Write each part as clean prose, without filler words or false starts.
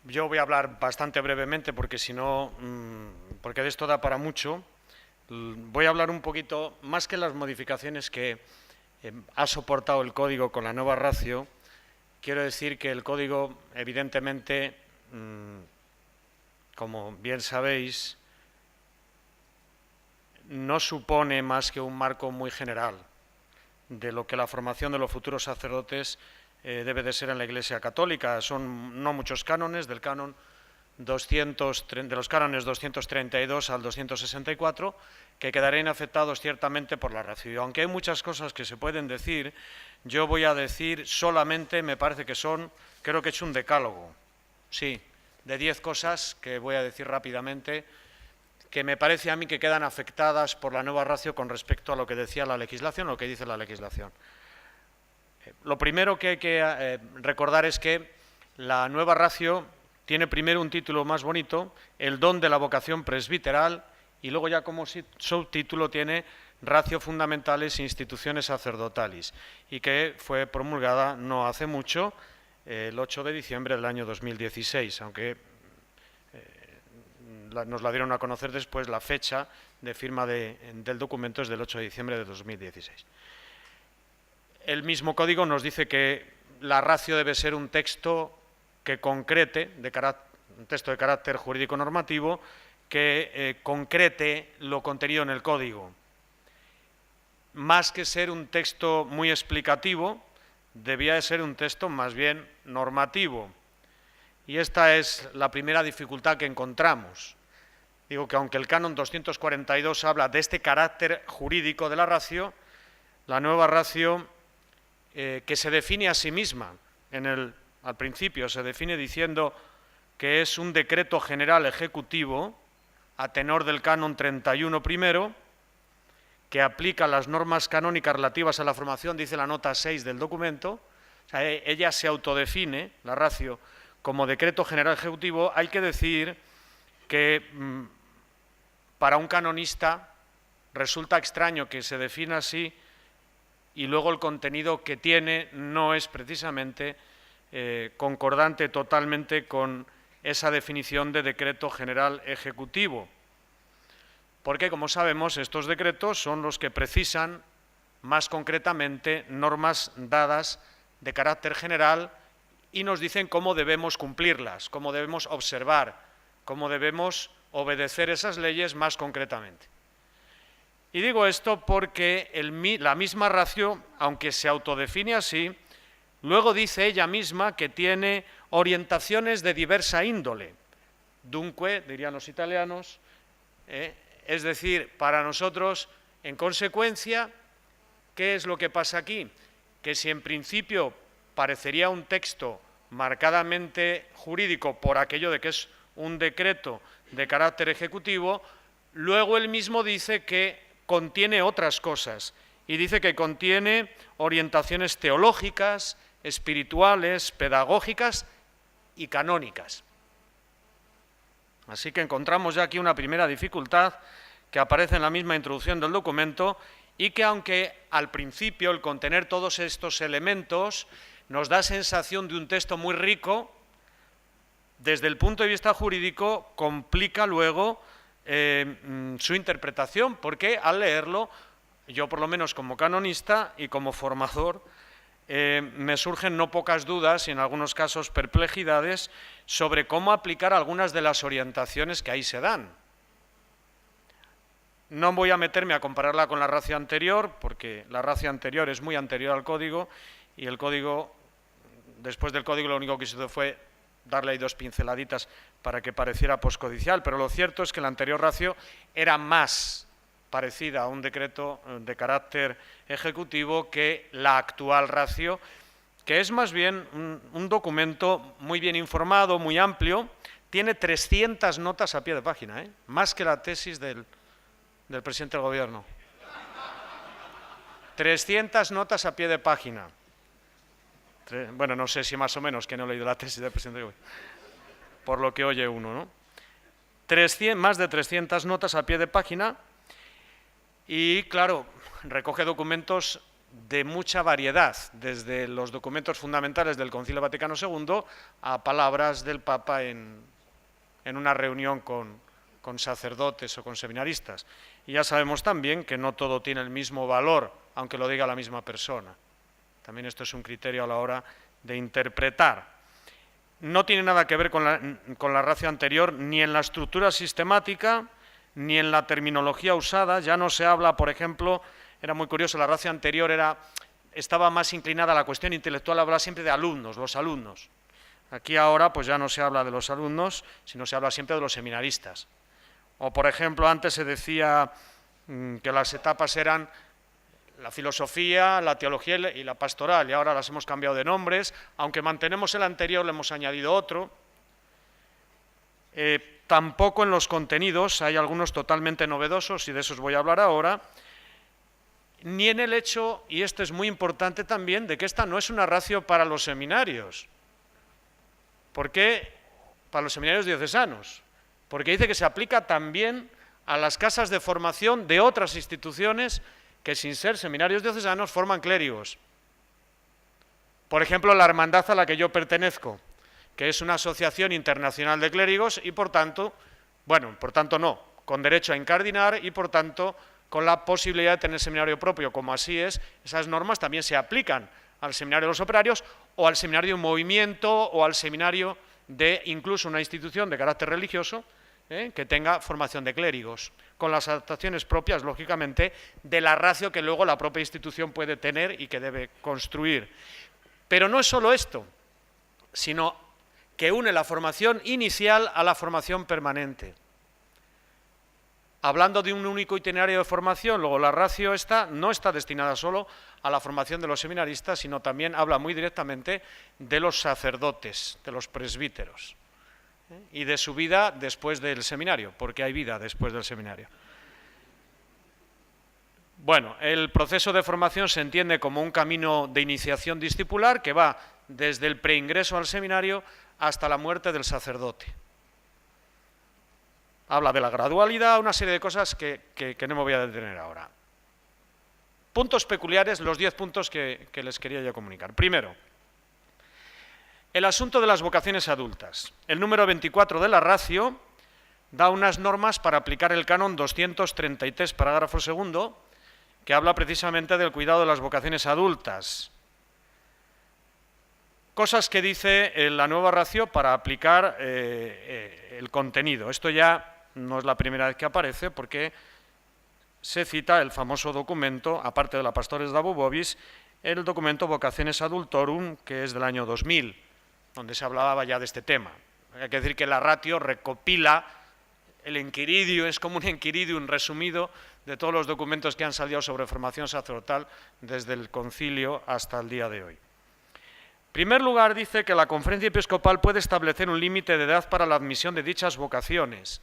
Yo voy a hablar bastante brevemente porque si no, porque de esto da para mucho. Voy a hablar un poquito, más que las modificaciones que ha soportado el código con la nueva ratio, quiero decir que el código, evidentemente, como bien sabéis, no supone más que un marco muy general de lo que la formación de los futuros sacerdotes debe de ser en la Iglesia Católica. Son no muchos cánones, de los cánones 232 al 264, que quedarían afectados ciertamente por la ratio. Aunque hay muchas cosas que se pueden decir, yo voy a decir solamente, me parece que creo que he hecho un decálogo, sí, de 10 cosas que voy a decir rápidamente, que me parece a mí que quedan afectadas por la nueva ratio con respecto a lo que decía la legislación o lo que dice la legislación. Lo primero que hay que recordar es que la nueva ratio tiene primero un título más bonito, el don de la vocación presbiteral, y luego ya como subtítulo tiene Ratio Fundamentales e Institutiones Sacerdotales, y que fue promulgada no hace mucho, el 8 de diciembre del año 2016, aunque nos la dieron a conocer después, la fecha de firma del documento es del 8 de diciembre de 2016. El mismo código nos dice que la ratio debe ser un texto que concrete, un texto de carácter jurídico normativo, que concrete lo contenido en el código. Más que ser un texto muy explicativo, debía de ser un texto más bien normativo. Y esta es la primera dificultad que encontramos. Digo que aunque el canon 242 habla de este carácter jurídico de la ratio, la nueva ratio, que se define a sí misma, al principio se define diciendo que es un decreto general ejecutivo, a tenor del canon 31 primero, que aplica las normas canónicas relativas a la formación, dice la nota 6 del documento. O sea, ella se autodefine, la ratio, como decreto general ejecutivo. Hay que decir que para un canonista resulta extraño que se defina así y luego el contenido que tiene no es precisamente concordante totalmente con esa definición de decreto general ejecutivo. Porque, como sabemos, estos decretos son los que precisan más concretamente normas dadas de carácter general y nos dicen cómo debemos cumplirlas, cómo debemos observar, cómo debemos obedecer esas leyes más concretamente. Y digo esto porque la misma ratio, aunque se autodefine así, luego dice ella misma que tiene orientaciones de diversa índole. Dunque, dirían los italianos, es decir, para nosotros, en consecuencia, ¿qué es lo que pasa aquí? Que si en principio parecería un texto marcadamente jurídico por aquello de que es un decreto de carácter ejecutivo, luego él mismo dice que contiene otras cosas y dice que contiene orientaciones teológicas, espirituales, pedagógicas y canónicas. Así que encontramos ya aquí una primera dificultad que aparece en la misma introducción del documento y que, aunque al principio el contener todos estos elementos nos da sensación de un texto muy rico, desde el punto de vista jurídico complica luego su interpretación, porque al leerlo, yo por lo menos como canonista y como formador, me surgen no pocas dudas y en algunos casos perplejidades sobre cómo aplicar algunas de las orientaciones que ahí se dan. No voy a meterme a compararla con la ratio anterior, porque la ratio anterior es muy anterior al código y el código, después del código lo único que hizo fue darle ahí 2 pinceladitas para que pareciera poscodicial, pero lo cierto es que la anterior ratio era más parecida a un decreto de carácter ejecutivo que la actual ratio, que es más bien un documento muy bien informado, muy amplio, tiene 300 notas a pie de página, más que la tesis del presidente del gobierno. 300 notas a pie de página. Bueno, no sé si más o menos, que no he leído la tesis del presidente del gobierno, por lo que oye uno, ¿no? Más de 300 notas a pie de página y, claro, recoge documentos de mucha variedad, desde los documentos fundamentales del Concilio Vaticano II a palabras del Papa en una reunión con sacerdotes o con seminaristas. Y ya sabemos también que no todo tiene el mismo valor, aunque lo diga la misma persona. También esto es un criterio a la hora de interpretar. No tiene nada que ver con la ratio anterior, ni en la estructura sistemática, ni en la terminología usada. Ya no se habla, por ejemplo, era muy curioso, la ratio anterior estaba más inclinada a la cuestión intelectual, hablaba siempre de alumnos, los alumnos. Aquí ahora pues ya no se habla de los alumnos, sino se habla siempre de los seminaristas. O, por ejemplo, antes se decía que las etapas eran la filosofía, la teología y la pastoral, y ahora las hemos cambiado de nombres, aunque mantenemos el anterior, le hemos añadido otro. Tampoco en los contenidos, hay algunos totalmente novedosos, y de esos voy a hablar ahora, ni en el hecho, y esto es muy importante también, de que esta no es una ratio para los seminarios. ¿Por qué para los seminarios diocesanos? Porque dice que se aplica también a las casas de formación de otras instituciones que, sin ser seminarios diocesanos, forman clérigos. Por ejemplo, la hermandad a la que yo pertenezco, que es una asociación internacional de clérigos y, por tanto, no, con derecho a incardinar y, por tanto, con la posibilidad de tener seminario propio, como así es, esas normas también se aplican al seminario de los operarios o al seminario de un movimiento o al seminario de incluso una institución de carácter religioso que tenga formación de clérigos, con las adaptaciones propias, lógicamente, de la ratio que luego la propia institución puede tener y que debe construir. Pero no es solo esto, sino que une la formación inicial a la formación permanente. Hablando de un único itinerario de formación, luego la ratio no está destinada solo a la formación de los seminaristas, sino también habla muy directamente de los sacerdotes, de los presbíteros, y de su vida después del seminario, porque hay vida después del seminario. Bueno, el proceso de formación se entiende como un camino de iniciación discipular que va desde el preingreso al seminario hasta la muerte del sacerdote. Habla de la gradualidad, una serie de cosas que no me voy a detener ahora. Puntos peculiares, los 10 puntos que les quería yo comunicar. Primero, el asunto de las vocaciones adultas. El número 24 de la ratio da unas normas para aplicar el canon 233, parágrafo segundo, que habla precisamente del cuidado de las vocaciones adultas. Cosas que dice la nueva ratio para aplicar el contenido. Esto ya no es la primera vez que aparece, porque se cita el famoso documento, aparte de la Pastores Dabo Vobis, el documento Vocationes Adultorum, que es del año 2000, donde se hablaba ya de este tema. Hay que decir que la ratio recopila el enquiridium, es como un enquiridium resumido de todos los documentos que han salido sobre formación sacerdotal desde el concilio hasta el día de hoy. En primer lugar, dice que la Conferencia Episcopal puede establecer un límite de edad para la admisión de dichas vocaciones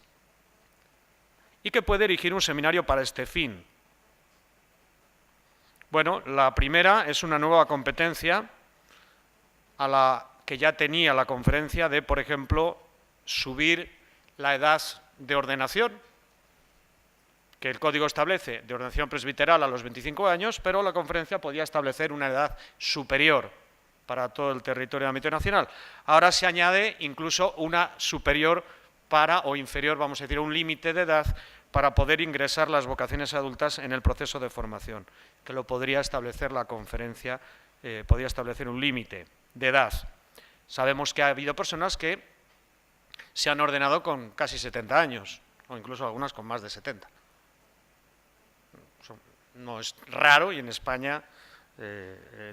y que puede erigir un seminario para este fin. Bueno, la primera es una nueva competencia a la que ya tenía la conferencia de, por ejemplo, subir la edad de ordenación, que el código establece de ordenación presbiteral a los 25 años, pero la conferencia podía establecer una edad superior para todo el territorio de ámbito nacional. Ahora se añade incluso una superior o inferior, vamos a decir, un límite de edad para poder ingresar las vocaciones adultas en el proceso de formación, que lo podría establecer la conferencia, podría establecer un límite de edad. Sabemos que ha habido personas que se han ordenado con casi 70 años, o incluso algunas con más de 70. No es raro y en España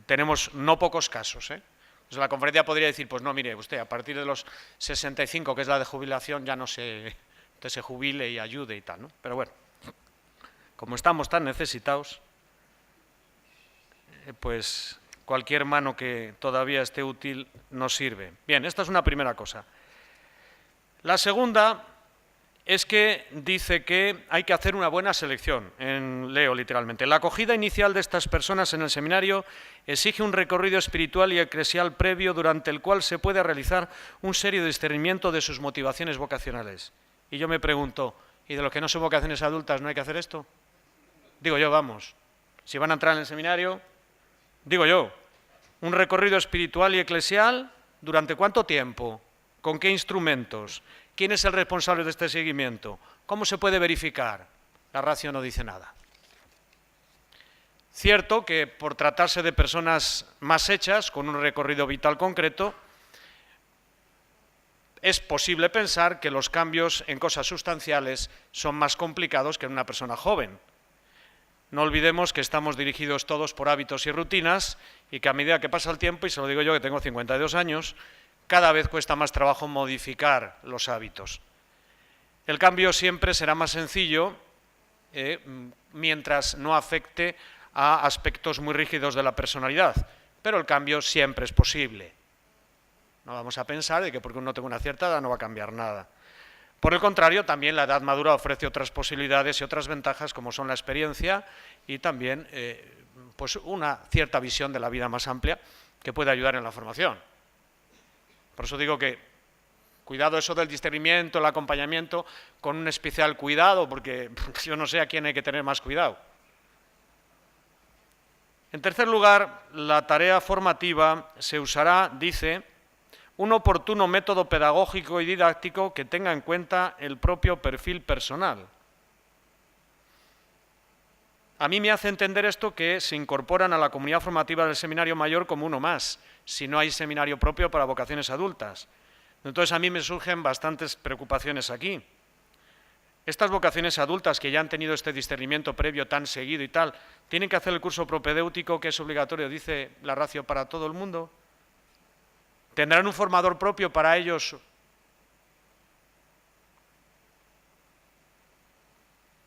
tenemos no pocos casos. Pues la conferencia podría decir, pues no, mire, usted a partir de los 65, que es la de jubilación, ya no usted se jubile y ayude y tal, ¿no? Pero bueno, como estamos tan necesitados, pues cualquier mano que todavía esté útil nos sirve. Bien, esta es una primera cosa. La segunda es que dice que hay que hacer una buena selección, leo literalmente. La acogida inicial de estas personas en el seminario exige un recorrido espiritual y eclesial previo durante el cual se puede realizar un serio discernimiento de sus motivaciones vocacionales. Y yo me pregunto, ¿y de los que no son vocaciones adultas no hay que hacer esto? Digo yo, vamos, si van a entrar en el seminario, Digo yo, un recorrido espiritual y eclesial, ¿durante cuánto tiempo? ¿Con qué instrumentos? ¿Quién es el responsable de este seguimiento? ¿Cómo se puede verificar? La ratio no dice nada. Cierto que por tratarse de personas más hechas, con un recorrido vital concreto, es posible pensar que los cambios en cosas sustanciales son más complicados que en una persona joven. No olvidemos que estamos dirigidos todos por hábitos y rutinas y que a medida que pasa el tiempo, y se lo digo yo que tengo 52 años, cada vez cuesta más trabajo modificar los hábitos. El cambio siempre será más sencillo mientras no afecte a aspectos muy rígidos de la personalidad, pero el cambio siempre es posible. No vamos a pensar de que porque uno tenga una cierta edad no va a cambiar nada. Por el contrario, también la edad madura ofrece otras posibilidades y otras ventajas, como son la experiencia y también pues una cierta visión de la vida más amplia que puede ayudar en la formación. Por eso digo que cuidado eso del discernimiento, el acompañamiento, con un especial cuidado, porque yo no sé a quién hay que tener más cuidado. En tercer lugar, la tarea formativa se usará, dice, un oportuno método pedagógico y didáctico que tenga en cuenta el propio perfil personal. A mí me hace entender esto que se incorporan a la comunidad formativa del seminario mayor como uno más, si no hay seminario propio para vocaciones adultas. Entonces a mí me surgen bastantes preocupaciones aquí. Estas vocaciones adultas que ya han tenido este discernimiento previo tan seguido y tal, ¿tienen que hacer el curso propedéutico que es obligatorio, dice la ratio, para todo el mundo? ¿Tendrán un formador propio para ellos?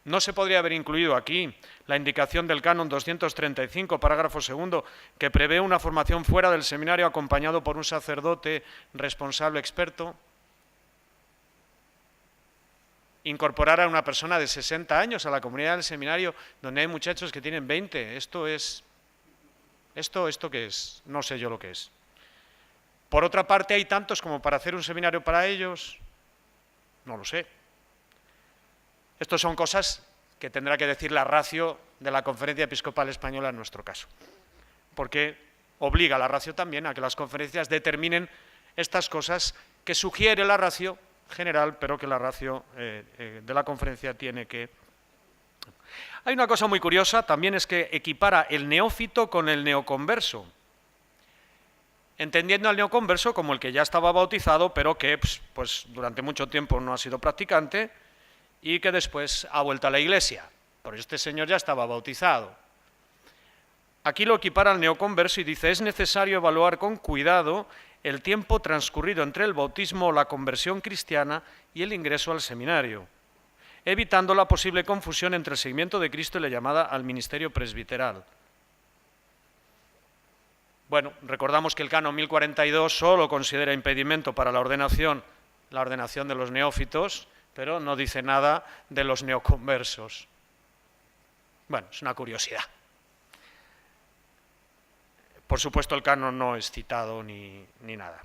¿No se podría haber incluido aquí la indicación del canon 235, parágrafo segundo, que prevé una formación fuera del seminario acompañado por un sacerdote responsable experto? Incorporar a una persona de 60 años a la comunidad del seminario donde hay muchachos que tienen 20. ¿Esto qué es? No sé yo lo que es. Por otra parte, ¿hay tantos como para hacer un seminario para ellos? No lo sé. Estas son cosas que tendrá que decir la ratio de la Conferencia Episcopal Española en nuestro caso, porque obliga a la ratio también a que las conferencias determinen estas cosas que sugiere la ratio general, pero que la ratio de la conferencia tiene que... Hay una cosa muy curiosa, también es que equipara el neófito con el neoconverso, entendiendo al neoconverso como el que ya estaba bautizado, pero que pues, durante mucho tiempo no ha sido practicante y que después ha vuelto a la iglesia. Pero este señor ya estaba bautizado. Aquí lo equipara al neoconverso y dice, es necesario evaluar con cuidado el tiempo transcurrido entre el bautismo o la conversión cristiana y el ingreso al seminario, evitando la posible confusión entre el seguimiento de Cristo y la llamada al ministerio presbiteral. Bueno, recordamos que el canon 1042 solo considera impedimento para la ordenación de los neófitos, pero no dice nada de los neoconversos. Bueno, es una curiosidad. Por supuesto, el canon no es citado ni nada.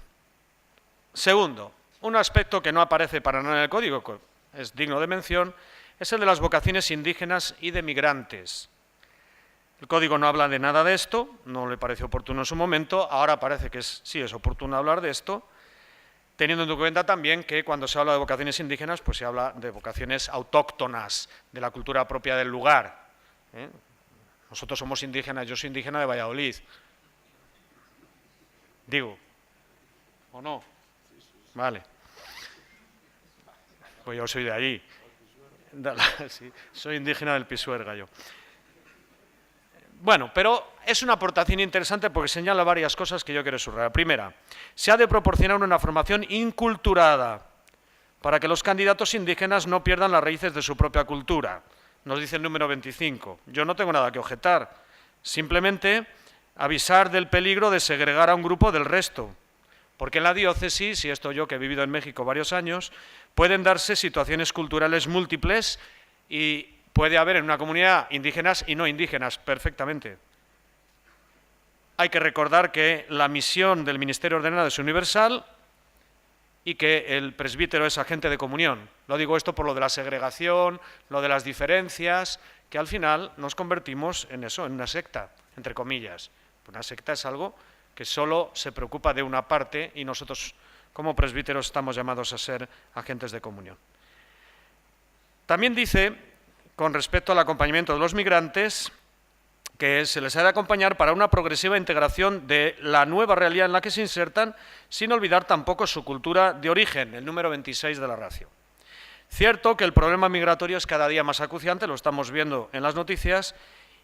Segundo, un aspecto que no aparece para nada en el código, que es digno de mención, es el de las vocaciones indígenas y de migrantes. El código no habla de nada de esto, no le parece oportuno en su momento, ahora parece que sí es oportuno hablar de esto, teniendo en cuenta también que cuando se habla de vocaciones indígenas, pues se habla de vocaciones autóctonas, de la cultura propia del lugar. Nosotros somos indígenas, yo soy indígena de Valladolid. Digo, ¿o no? Vale. Pues yo soy de allí. Sí, soy indígena del Pisuerga yo. Bueno, pero es una aportación interesante porque señala varias cosas que yo quiero subrayar. Primera, se ha de proporcionar una formación inculturada para que los candidatos indígenas no pierdan las raíces de su propia cultura. Nos dice el número 25. Yo no tengo nada que objetar. Simplemente avisar del peligro de segregar a un grupo del resto. Porque en la diócesis, y esto yo que he vivido en México varios años, pueden darse situaciones culturales múltiples y puede haber en una comunidad indígenas y no indígenas, perfectamente. Hay que recordar que la misión del ministerio ordenado es universal y que el presbítero es agente de comunión. Lo digo esto por lo de la segregación, lo de las diferencias, que al final nos convertimos en eso, en una secta, entre comillas. Una secta es algo que solo se preocupa de una parte y nosotros, como presbíteros, estamos llamados a ser agentes de comunión. También dice, con respecto al acompañamiento de los migrantes, que se les ha de acompañar para una progresiva integración de la nueva realidad en la que se insertan, sin olvidar tampoco su cultura de origen, el número 26 de la ratio. Cierto que el problema migratorio es cada día más acuciante, lo estamos viendo en las noticias,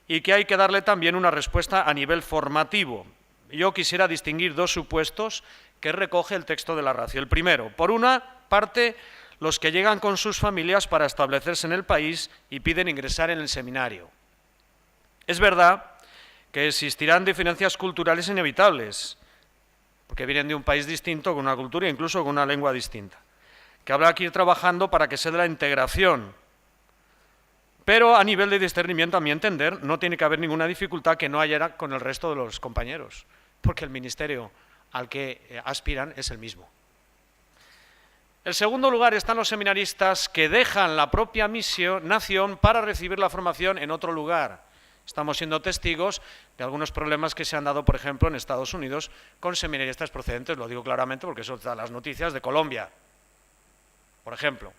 y que hay que darle también una respuesta a nivel formativo. Yo quisiera distinguir dos supuestos que recoge el texto de la ratio. El primero, por una parte, los que llegan con sus familias para establecerse en el país y piden ingresar en el seminario. Es verdad que existirán diferencias culturales inevitables, porque vienen de un país distinto, con una cultura e incluso con una lengua distinta, que habrá que ir trabajando para que se dé la integración. Pero a nivel de discernimiento, a mi entender, no tiene que haber ninguna dificultad que no haya con el resto de los compañeros, porque el ministerio al que aspiran es el mismo. En segundo lugar están los seminaristas que dejan la propia nación para recibir la formación en otro lugar. Estamos siendo testigos de algunos problemas que se han dado, por ejemplo, en Estados Unidos con seminaristas procedentes, lo digo claramente porque son las noticias de Colombia, por ejemplo,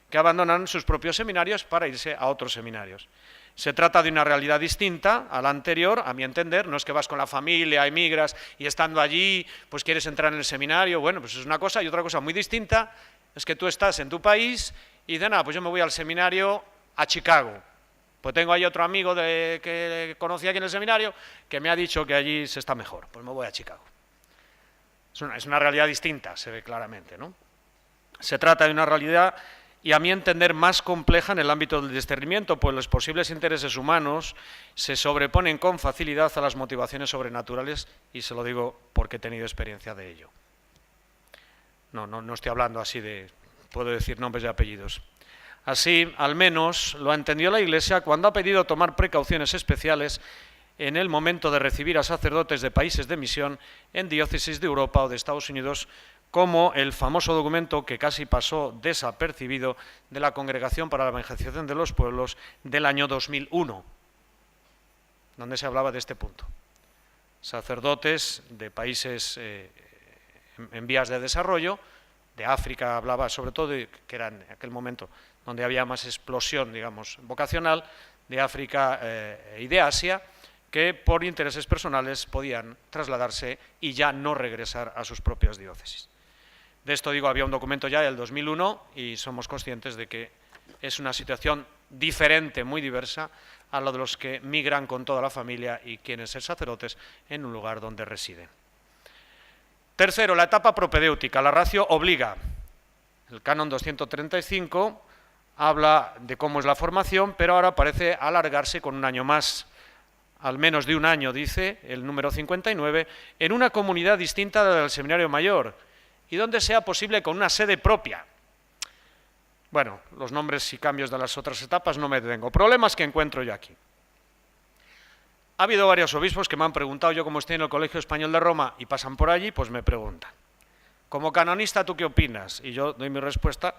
que abandonan sus propios seminarios para irse a otros seminarios. Se trata de una realidad distinta a la anterior, a mi entender. No es que vas con la familia, emigras y estando allí pues quieres entrar en el seminario. Bueno, pues es una cosa, y otra cosa muy distinta es que tú estás en tu país y dices, pues yo me voy al seminario a Chicago. Pues tengo ahí otro amigo que conocí aquí en el seminario que me ha dicho que allí se está mejor, pues me voy a Chicago. Es una realidad distinta, se ve claramente, ¿no? Se trata de una realidad, y a mi entender, más compleja en el ámbito del discernimiento, pues los posibles intereses humanos se sobreponen con facilidad a las motivaciones sobrenaturales, y se lo digo porque he tenido experiencia de ello. No estoy hablando así de, puedo decir nombres y apellidos. Así, al menos, lo entendió la Iglesia cuando ha pedido tomar precauciones especiales en el momento de recibir a sacerdotes de países de misión en diócesis de Europa o de Estados Unidos, como el famoso documento que casi pasó desapercibido de la Congregación para la Evangelización de los Pueblos del año 2001, donde se hablaba de este punto. Sacerdotes de países en vías de desarrollo, de África hablaba sobre todo, que era en aquel momento donde había más explosión, digamos, vocacional, de África y de Asia, que por intereses personales podían trasladarse y ya no regresar a sus propias diócesis. De esto digo, había un documento ya del 2001 y somos conscientes de que es una situación diferente, muy diversa, a la de los que migran con toda la familia y quieren ser sacerdotes en un lugar donde residen. Tercero, la etapa propedéutica. La ratio obliga. El canon 235 habla de cómo es la formación, pero ahora parece alargarse con un año más, al menos de un año, dice el número 59, en una comunidad distinta de la del Seminario Mayor, y donde sea posible con una sede propia. Bueno, los nombres y cambios de las otras etapas no me detengo. Problemas que encuentro yo aquí. Ha habido varios obispos que me han preguntado, yo como estoy en el Colegio Español de Roma y pasan por allí, pues me preguntan, como canonista, ¿tú qué opinas? Y yo doy mi respuesta.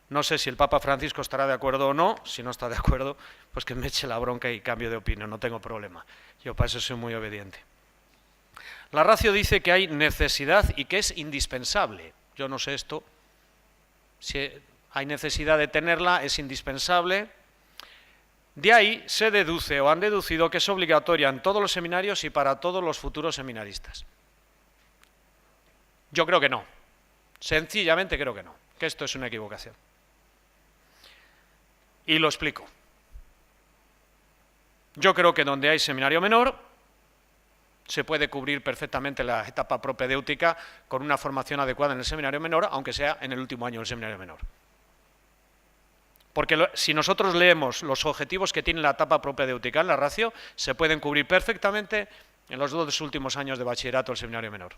No sé si el Papa Francisco estará de acuerdo o no. Si no está de acuerdo, pues que me eche la bronca y cambio de opinión, no tengo problema. Yo para eso soy muy obediente. La ratio dice que hay necesidad y que es indispensable. Yo no sé esto, si hay necesidad de tenerla, es indispensable. De ahí se deduce o han deducido que es obligatoria en todos los seminarios y para todos los futuros seminaristas. Yo creo que no. Sencillamente creo que no, que esto es una equivocación. Y lo explico. Yo creo que donde hay seminario menor se puede cubrir perfectamente la etapa propedéutica con una formación adecuada en el seminario menor, aunque sea en el último año del seminario menor. Porque si nosotros leemos los objetivos que tiene la etapa propedéutica en la ratio, se pueden cubrir perfectamente en los 2 últimos años de bachillerato del seminario menor.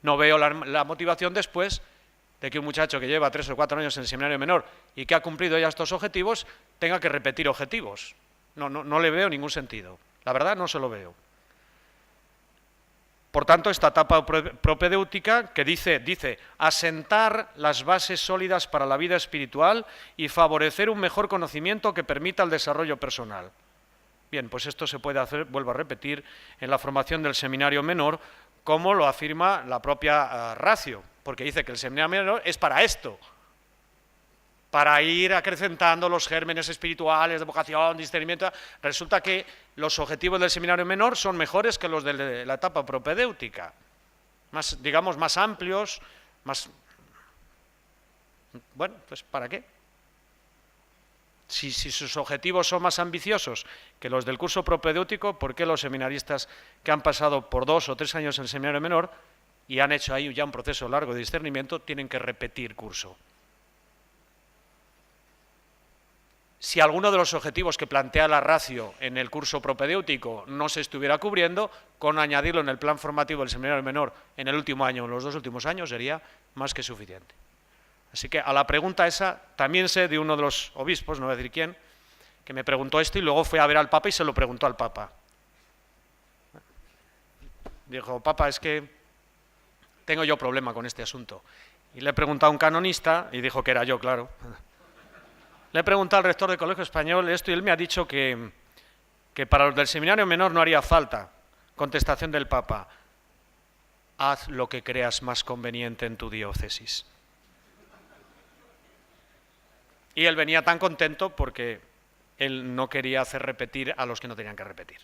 No veo la motivación después de que un muchacho que lleva 3 o 4 años en el seminario menor y que ha cumplido ya estos objetivos, tenga que repetir objetivos. No le veo ningún sentido. La verdad no se lo veo. Por tanto, esta etapa propedéutica que dice asentar las bases sólidas para la vida espiritual y favorecer un mejor conocimiento que permita el desarrollo personal. Bien, pues esto se puede hacer, vuelvo a repetir, en la formación del seminario menor, como lo afirma la propia ratio, porque dice que el seminario menor es para esto, para ir acrecentando los gérmenes espirituales de vocación, discernimiento. Resulta que los objetivos del seminario menor son mejores que los de la etapa propedéutica, más, digamos, más amplios, más... Bueno, pues ¿para qué? Si sus objetivos son más ambiciosos que los del curso propedéutico, ¿por qué los seminaristas que han pasado por 2 o 3 años en el seminario menor y han hecho ahí ya un proceso largo de discernimiento tienen que repetir curso? Si alguno de los objetivos que plantea la ratio en el curso propedéutico no se estuviera cubriendo, con añadirlo en el plan formativo del seminario menor en el último año o en los 2 últimos años sería más que suficiente. Así que a la pregunta esa, también sé de uno de los obispos, no voy a decir quién, que me preguntó esto y luego fue a ver al Papa y se lo preguntó al Papa. Dijo, Papa, es que tengo yo problema con este asunto. Y le he preguntado a un canonista, y dijo que era yo, claro. Le he preguntado al rector del Colegio Español esto y él me ha dicho que para los del seminario menor no haría falta. Contestación del Papa, haz lo que creas más conveniente en tu diócesis. Y él venía tan contento porque él no quería hacer repetir a los que no tenían que repetir.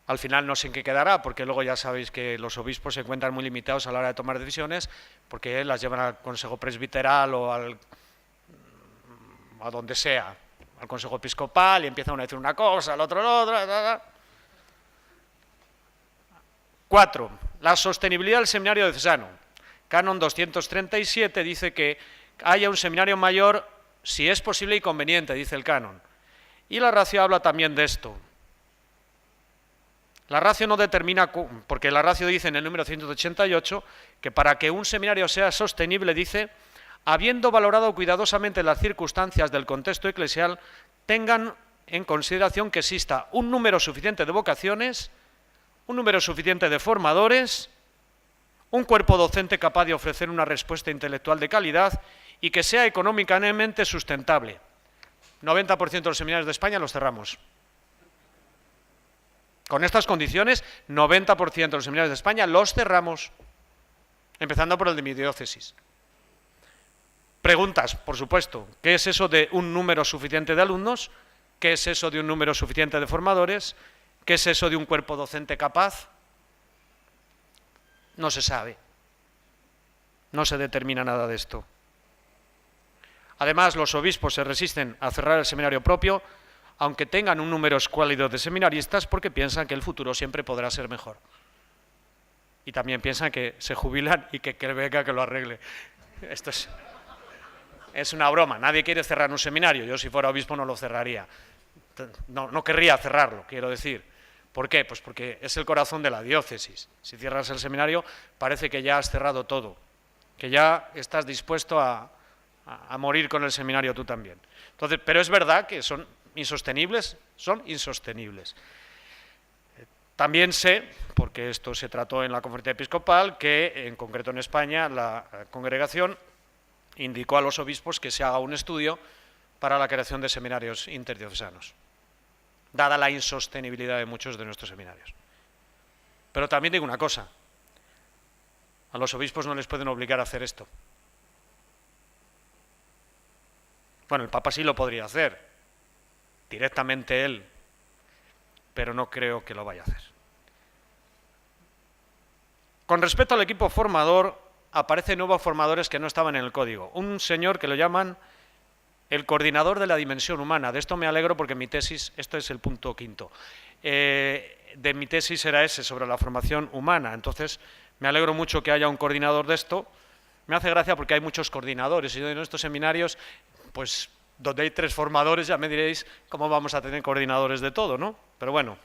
Al final no sé en qué quedará, porque luego ya sabéis que los obispos se encuentran muy limitados a la hora de tomar decisiones, porque las llevan al Consejo Presbiteral o a donde sea, al Consejo Episcopal, y empiezan a decir una cosa, al otro la otra. 4. La sostenibilidad del seminario diocesano. Canon 237 dice que haya un seminario mayor si es posible y conveniente, dice el canon. Y la ratio habla también de esto. La ratio no determina, porque la ratio dice en el número 188 que para que un seminario sea sostenible, dice, habiendo valorado cuidadosamente las circunstancias del contexto eclesial, tengan en consideración que exista un número suficiente de vocaciones, un número suficiente de formadores, un cuerpo docente capaz de ofrecer una respuesta intelectual de calidad y que sea económicamente sustentable. 90% de los seminarios de España los cerramos. Con estas condiciones, 90% de los seminarios de España los cerramos, empezando por el de mi diócesis. Preguntas, por supuesto, ¿qué es eso de un número suficiente de alumnos? ¿Qué es eso de un número suficiente de formadores? ¿Qué es eso de un cuerpo docente capaz? No se sabe. No se determina nada de esto. Además, los obispos se resisten a cerrar el seminario propio, aunque tengan un número escuálido de seminaristas, porque piensan que el futuro siempre podrá ser mejor. Y también piensan que se jubilan y que venga que lo arregle. Esto es una broma. Nadie quiere cerrar un seminario. Yo, si fuera obispo, no lo cerraría. No querría cerrarlo, quiero decir. ¿Por qué? Pues porque es el corazón de la diócesis. Si cierras el seminario, parece que ya has cerrado todo, que ya estás dispuesto a morir con el seminario tú también. Entonces, pero es verdad que son insostenibles. También sé, porque esto se trató en la conferencia episcopal, que en concreto en España la congregación indicó a los obispos que se haga un estudio para la creación de seminarios interdiocesanos, dada la insostenibilidad de muchos de nuestros seminarios. Pero también digo una cosa, a los obispos no les pueden obligar a hacer esto. Bueno, el Papa sí lo podría hacer, directamente él, pero no creo que lo vaya a hacer. Con respecto al equipo formador, aparecen nuevos formadores que no estaban en el código. Un señor que lo llaman el coordinador de la dimensión humana. De esto me alegro porque mi tesis, esto es el punto 5, de mi tesis era ese, sobre la formación humana. Entonces, me alegro mucho que haya un coordinador de esto. Me hace gracia porque hay muchos coordinadores y en estos seminarios, pues donde hay 3 formadores, ya me diréis cómo vamos a tener coordinadores de todo, ¿no? Pero bueno,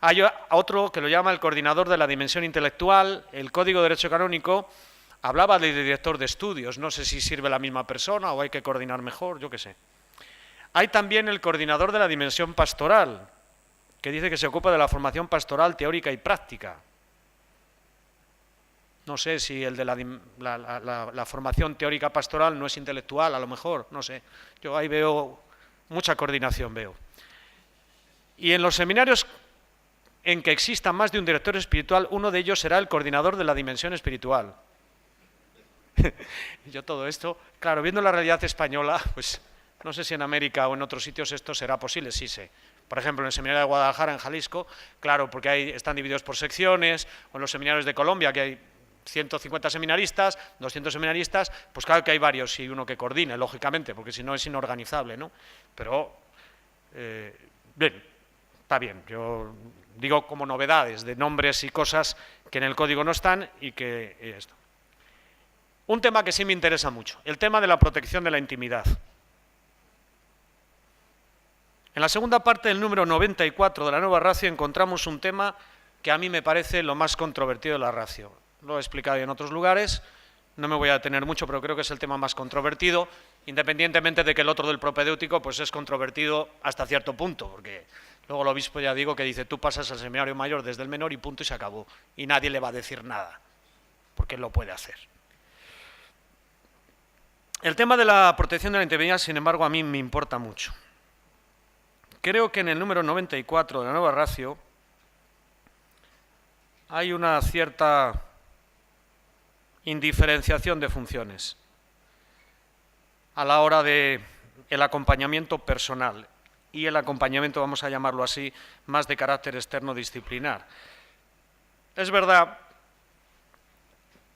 hay otro que lo llama el coordinador de la dimensión intelectual. El Código de Derecho Canónico hablaba de director de estudios, no sé si sirve la misma persona o hay que coordinar mejor, yo qué sé. Hay también el coordinador de la dimensión pastoral, que dice que se ocupa de la formación pastoral teórica y práctica. No sé si el de la formación teórica pastoral no es intelectual, a lo mejor, no sé. Yo ahí veo mucha coordinación, veo. Y en los seminarios en que exista más de un director espiritual, uno de ellos será el coordinador de la dimensión espiritual. Y yo todo esto, claro, viendo la realidad española, pues no sé si en América o en otros sitios esto será posible, sí sé. Por ejemplo, en el seminario de Guadalajara, en Jalisco, claro, porque ahí están divididos por secciones, o en los seminarios de Colombia, que hay 150 seminaristas, 200 seminaristas, pues claro que hay varios y uno que coordine, lógicamente, porque si no es inorganizable, ¿no? Pero, bien, está bien, yo digo como novedades de nombres y cosas que en el código no están y que esto. Un tema que sí me interesa mucho, el tema de la protección de la intimidad. En la segunda parte del número 94 de la nueva ratio encontramos un tema que a mí me parece lo más controvertido de la ratio. Lo he explicado en otros lugares, no me voy a detener mucho, pero creo que es el tema más controvertido, independientemente de que el otro del propedéutico pues es controvertido hasta cierto punto, porque luego el obispo ya digo que dice, tú pasas al seminario mayor desde el menor y punto y se acabó, y nadie le va a decir nada, porque él lo puede hacer. El tema de la protección de la intimidad, sin embargo, a mí me importa mucho. Creo que en el número 94 de la nueva ratio hay una cierta indiferenciación de funciones a la hora del acompañamiento personal y el acompañamiento, vamos a llamarlo así, más de carácter externo disciplinar. Es verdad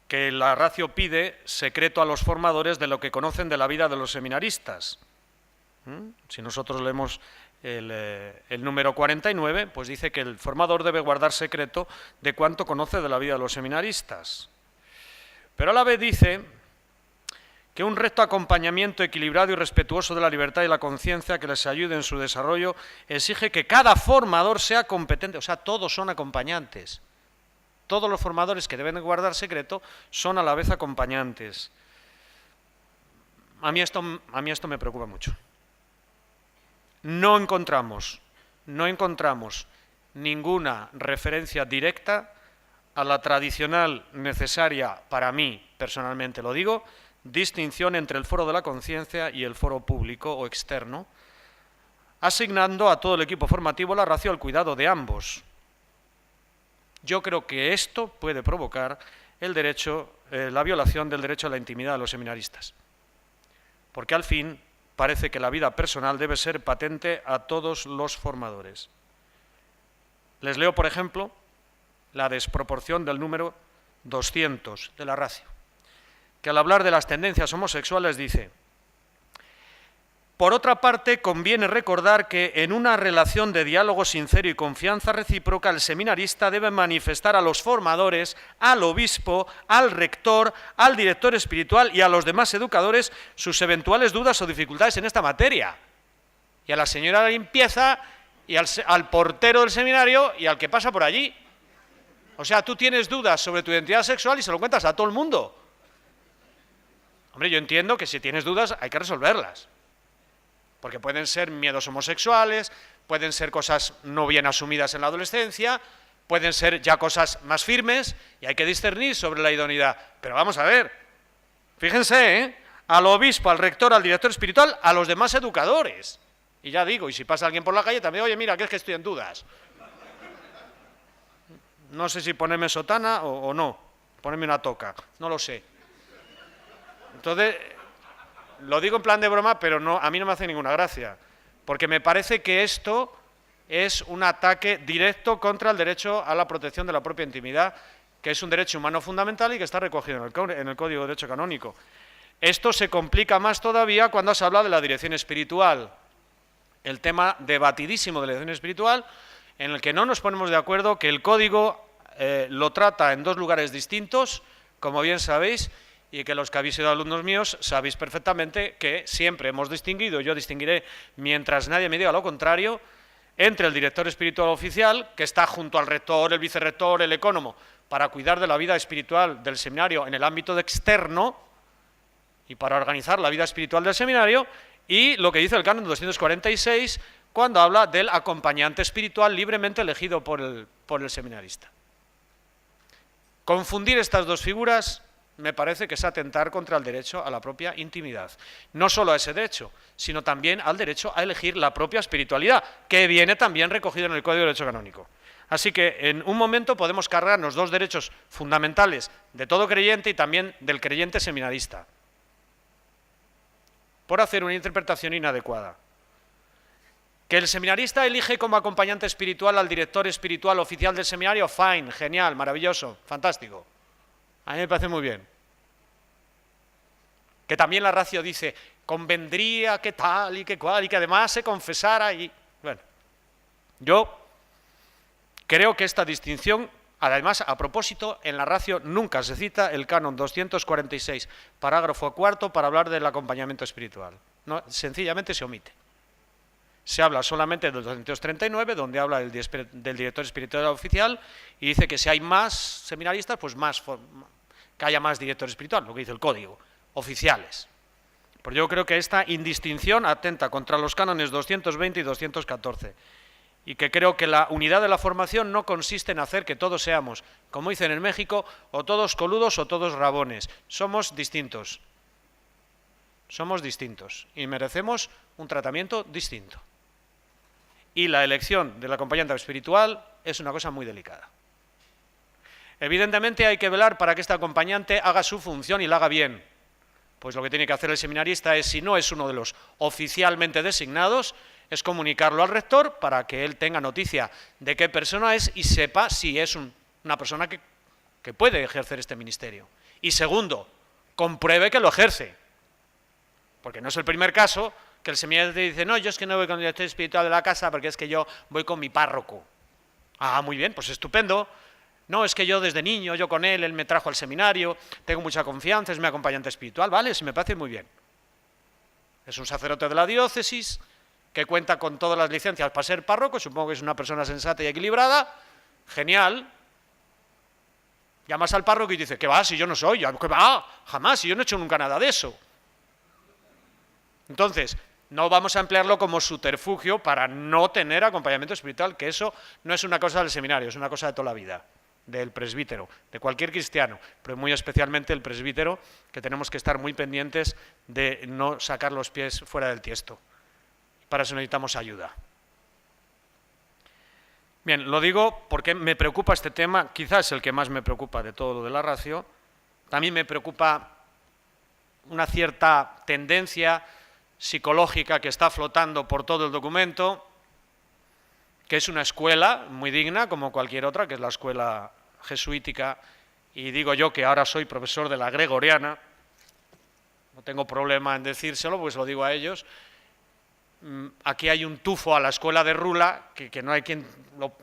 que la ratio pide secreto a los formadores de lo que conocen de la vida de los seminaristas. Si nosotros leemos el número 49, pues dice que el formador debe guardar secreto de cuánto conoce de la vida de los seminaristas. Pero a la vez dice que un recto acompañamiento equilibrado y respetuoso de la libertad y la conciencia que les ayude en su desarrollo exige que cada formador sea competente, o sea, todos son acompañantes. Todos los formadores que deben guardar secreto son a la vez acompañantes. A mí esto me preocupa mucho. No encontramos ninguna referencia directa a la tradicional, necesaria, para mí, personalmente lo digo, distinción entre el foro de la conciencia y el foro público o externo, asignando a todo el equipo formativo la ratio al cuidado de ambos. Yo creo que esto puede provocar la violación del derecho a la intimidad de los seminaristas, porque al fin parece que la vida personal debe ser patente a todos los formadores. Les leo, por ejemplo, la desproporción del número 200 de la ratio, que al hablar de las tendencias homosexuales dice: por otra parte, conviene recordar que en una relación de diálogo sincero y confianza recíproca, el seminarista debe manifestar a los formadores, al obispo, al rector, al director espiritual y a los demás educadores sus eventuales dudas o dificultades en esta materia. Y a la señora de limpieza, y al portero del seminario y al que pasa por allí. O sea, tú tienes dudas sobre tu identidad sexual y se lo cuentas a todo el mundo. Hombre, yo entiendo que si tienes dudas hay que resolverlas. Porque pueden ser miedos homosexuales, pueden ser cosas no bien asumidas en la adolescencia, pueden ser ya cosas más firmes y hay que discernir sobre la idoneidad. Pero vamos a ver, fíjense, al obispo, al rector, al director espiritual, a los demás educadores. Y ya digo, y si pasa alguien por la calle también, oye, mira, que es que estoy en dudas. No sé si ponerme sotana o no, ponerme una toca, no lo sé. Entonces, lo digo en plan de broma, pero no, a mí no me hace ninguna gracia, porque me parece que esto es un ataque directo contra el derecho a la protección de la propia intimidad, que es un derecho humano fundamental y que está recogido en el Código de Derecho Canónico. Esto se complica más todavía cuando se habla de la dirección espiritual, el tema debatidísimo de la dirección espiritual, en el que no nos ponemos de acuerdo, que el Código lo trata en dos lugares distintos, como bien sabéis, y que los que habéis sido alumnos míos sabéis perfectamente que siempre hemos distinguido, yo distinguiré mientras nadie me diga lo contrario, entre el director espiritual oficial, que está junto al rector, el vicerrector, el ecónomo, para cuidar de la vida espiritual del seminario en el ámbito externo y para organizar la vida espiritual del seminario, y lo que dice el canon 246, cuando habla del acompañante espiritual libremente elegido por el seminarista. Confundir estas dos figuras me parece que es atentar contra el derecho a la propia intimidad. No solo a ese derecho, sino también al derecho a elegir la propia espiritualidad, que viene también recogido en el Código de Derecho Canónico. Así que en un momento podemos cargarnos dos derechos fundamentales de todo creyente y también del creyente seminarista, por hacer una interpretación inadecuada. Que el seminarista elige como acompañante espiritual al director espiritual oficial del seminario, fine, genial, maravilloso, fantástico. A mí me parece muy bien. Que también la ratio dice, convendría que tal y que cual, y que además se confesara y... Bueno, yo creo que esta distinción, además, a propósito, en la ratio nunca se cita el canon 246, parágrafo 4, para hablar del acompañamiento espiritual. No, sencillamente se omite. Se habla solamente del 239, donde habla del director espiritual oficial, y dice que si hay más seminaristas, pues que haya más director espiritual, lo que dice el código, oficiales. Pues yo creo que esta indistinción atenta contra los cánones 220 y 214, y que creo que la unidad de la formación no consiste en hacer que todos seamos, como dicen en México, o todos coludos o todos rabones. Somos distintos. Somos distintos y merecemos un tratamiento distinto. Y la elección del acompañante espiritual es una cosa muy delicada. Evidentemente hay que velar para que este acompañante haga su función y la haga bien. Pues lo que tiene que hacer el seminarista es, si no es uno de los oficialmente designados, es comunicarlo al rector para que él tenga noticia de qué persona es y sepa si es una persona que puede ejercer este ministerio. Y segundo, compruebe que lo ejerce. Porque no es el primer caso que el seminarista dice, no, yo es que no voy con el director espiritual de la casa porque es que yo voy con mi párroco. Ah, muy bien, pues estupendo. No, es que yo desde niño, yo con él me trajo al seminario, tengo mucha confianza, es mi acompañante espiritual. Vale, sí me parece muy bien. Es un sacerdote de la diócesis que cuenta con todas las licencias para ser párroco, supongo que es una persona sensata y equilibrada. Genial. Llamas al párroco y dice, ¿qué va? Si yo no soy, ¿qué va? Jamás, si yo no he hecho nunca nada de eso. Entonces, no vamos a emplearlo como subterfugio para no tener acompañamiento espiritual, que eso no es una cosa del seminario, es una cosa de toda la vida, del presbítero, de cualquier cristiano, pero muy especialmente el presbítero, que tenemos que estar muy pendientes de no sacar los pies fuera del tiesto. Para eso necesitamos ayuda. Bien, lo digo porque me preocupa este tema, quizás el que más me preocupa de todo lo de la ratio. También me preocupa una cierta tendencia psicológica que está flotando por todo el documento, que es una escuela muy digna, como cualquier otra, que es la escuela jesuítica, y digo yo que ahora soy profesor de la gregoriana, no tengo problema en decírselo, pues lo digo a ellos. Aquí hay un tufo a la escuela de Rula, que no hay quien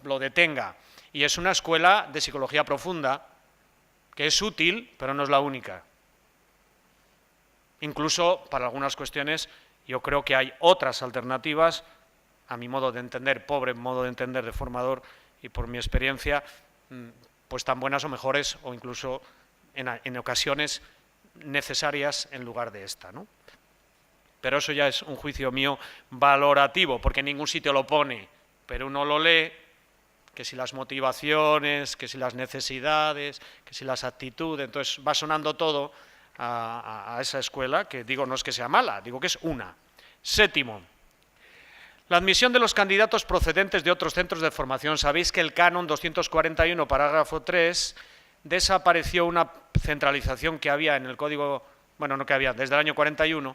lo detenga, y es una escuela de psicología profunda, que es útil, pero no es la única. Incluso para algunas cuestiones yo creo que hay otras alternativas, a mi modo de entender, pobre modo de entender de formador y por mi experiencia, pues tan buenas o mejores o incluso en ocasiones necesarias en lugar de esta, ¿no? Pero eso ya es un juicio mío valorativo, porque en ningún sitio lo pone, pero uno lo lee, que si las motivaciones, que si las necesidades, que si las actitudes, entonces va sonando todo a esa escuela, que digo no es que sea mala, digo que es una. Séptimo, la admisión de los candidatos procedentes de otros centros de formación. Sabéis que el canon 241, parágrafo 3, desapareció una centralización que había en el código, bueno, no que había, desde el año 41,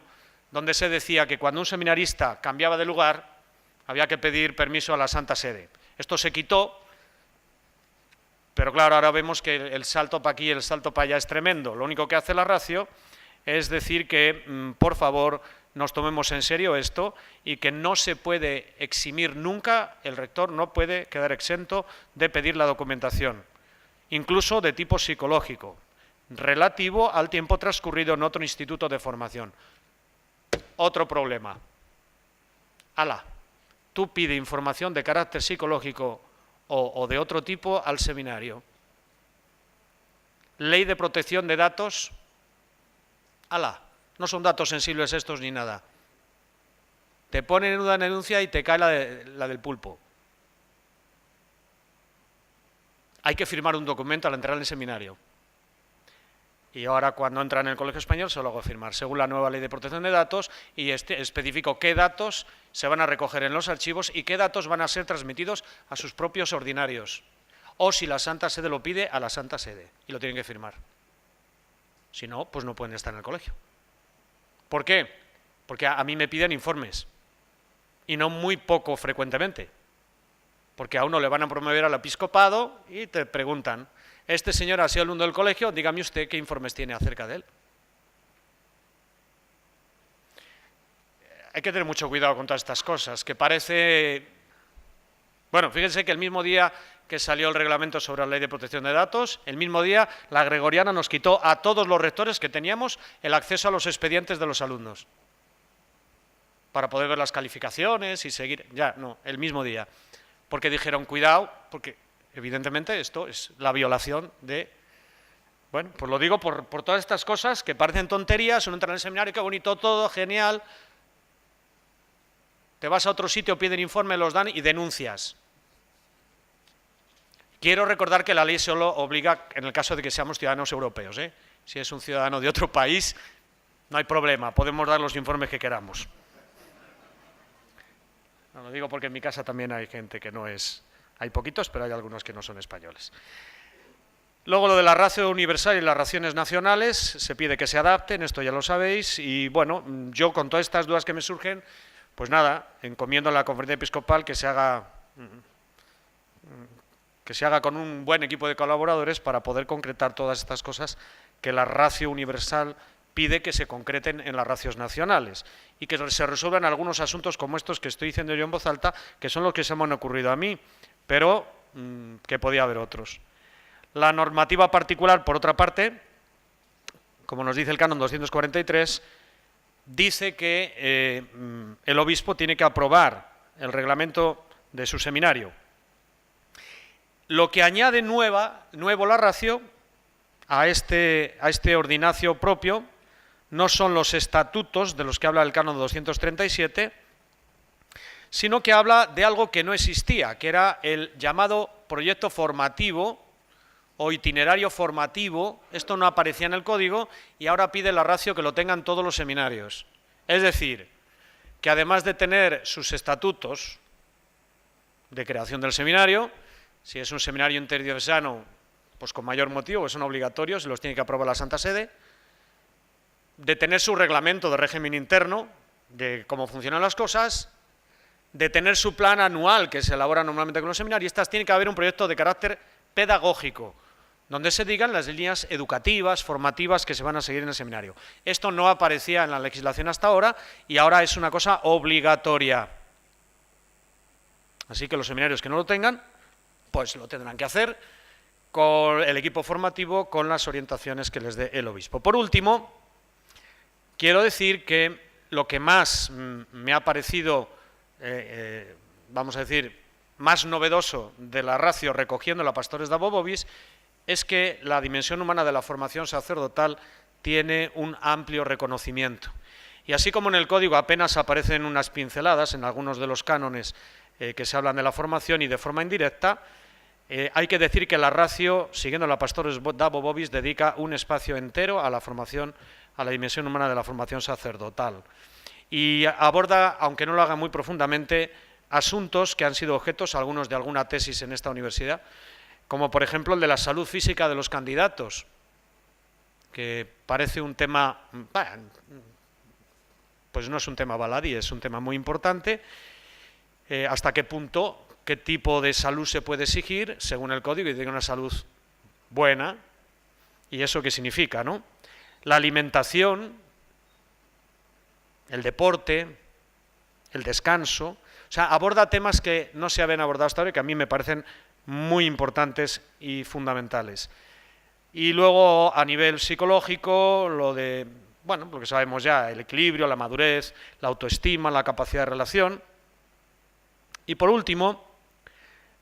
donde se decía que cuando un seminarista cambiaba de lugar, había que pedir permiso a la Santa Sede. Esto se quitó, pero claro, ahora vemos que el salto para aquí y el salto para allá es tremendo. Lo único que hace la ratio es decir que, por favor, nos tomemos en serio esto y que no se puede eximir nunca, el rector no puede quedar exento de pedir la documentación, incluso de tipo psicológico, relativo al tiempo transcurrido en otro instituto de formación. Otro problema. Tú pide información de carácter psicológico o de otro tipo al seminario. Ley de protección de datos, no son datos sensibles estos ni nada. Te ponen en una denuncia y te cae la del pulpo. Hay que firmar un documento al entrar en el seminario. Y ahora cuando entra en el Colegio Español se lo hago firmar, según la nueva Ley de Protección de Datos, y especifico qué datos se van a recoger en los archivos y qué datos van a ser transmitidos a sus propios ordinarios. O si la Santa Sede lo pide, a la Santa Sede, y lo tienen que firmar. Si no, pues no pueden estar en el colegio. ¿Por qué? Porque a mí me piden informes, y no muy poco frecuentemente. Porque a uno le van a promover al episcopado y te preguntan, este señor ha sido alumno del colegio, dígame usted qué informes tiene acerca de él. Hay que tener mucho cuidado con todas estas cosas, que parece... Bueno, fíjense que el mismo día que salió el reglamento sobre la Ley de Protección de Datos, el mismo día la Gregoriana nos quitó a todos los rectores que teníamos el acceso a los expedientes de los alumnos, para poder ver las calificaciones y seguir... Ya, no, el mismo día. Porque dijeron, cuidado, porque evidentemente esto es la violación de... Bueno, pues lo digo por todas estas cosas que parecen tonterías, uno entra en el seminario, qué bonito todo, genial. Te vas a otro sitio, piden informe, los dan y denuncias. Quiero recordar que la ley solo obliga en el caso de que seamos ciudadanos europeos, ¿eh? Si es un ciudadano de otro país, no hay problema, podemos dar los informes que queramos. No, lo digo porque en mi casa también hay gente que no es... Hay poquitos, pero hay algunos que no son españoles. Luego lo de la ratio universal y las raciones nacionales, se pide que se adapten, esto ya lo sabéis, y bueno, yo con todas estas dudas que me surgen, pues nada, encomiendo a la Conferencia Episcopal que se haga con un buen equipo de colaboradores para poder concretar todas estas cosas que la ratio universal pide que se concreten en las ratios nacionales y que se resuelvan algunos asuntos como estos que estoy diciendo yo en voz alta, que son los que se me han ocurrido a mí, pero que podía haber otros. La normativa particular, por otra parte, como nos dice el canon 243, dice que el obispo tiene que aprobar el reglamento de su seminario. Lo que añade nuevo la ratio a este ordinacio propio no son los estatutos de los que habla el canon 237, sino que habla de algo que no existía, que era el llamado proyecto formativo o itinerario formativo. Esto no aparecía en el código y ahora pide la ratio que lo tengan todos los seminarios. Es decir, que además de tener sus estatutos de creación del seminario, si es un seminario interdiocesano, pues con mayor motivo, son obligatorios, los tiene que aprobar la Santa Sede, de tener su reglamento de régimen interno, de cómo funcionan las cosas, de tener su plan anual que se elabora normalmente con los seminaristas, tiene que haber un proyecto de carácter pedagógico, donde se digan las líneas educativas, formativas que se van a seguir en el seminario. Esto no aparecía en la legislación hasta ahora y ahora es una cosa obligatoria. Así que los seminarios que no lo tengan, pues lo tendrán que hacer con el equipo formativo, con las orientaciones que les dé el obispo. Por último, quiero decir que lo que más me ha parecido, vamos a decir, más novedoso de la ratio recogiendo la Pastores Dabo Vobis es que la dimensión humana de la formación sacerdotal tiene un amplio reconocimiento. Y así como en el código apenas aparecen unas pinceladas en algunos de los cánones que se hablan de la formación y de forma indirecta, hay que decir que la ratio, siguiendo la Pastores Dabo Vobis, dedica un espacio entero a la formación, a la dimensión humana de la formación sacerdotal. Y aborda, aunque no lo haga muy profundamente, asuntos que han sido objetos, algunos de alguna tesis en esta universidad, como por ejemplo el de la salud física de los candidatos, que parece un tema, pues no es un tema baladí, es un tema muy importante. Hasta qué punto, qué tipo de salud se puede exigir, según el código, y de una salud buena, y eso qué significa, ¿no? La alimentación, el deporte, el descanso, o sea, aborda temas que no se habían abordado hasta ahora y que a mí me parecen muy importantes y fundamentales. Y luego, a nivel psicológico, lo de, bueno, lo que sabemos ya, el equilibrio, la madurez, la autoestima, la capacidad de relación. Y por último,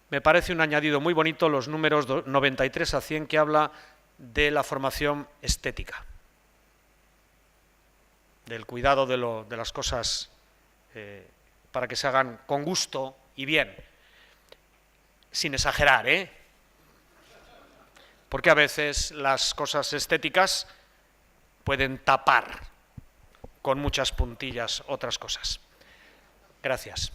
me parece un añadido muy bonito los números 93 a 100 que habla de la formación estética, del cuidado de las cosas para que se hagan con gusto y bien, sin exagerar, porque a veces las cosas estéticas pueden tapar con muchas puntillas otras cosas. Gracias.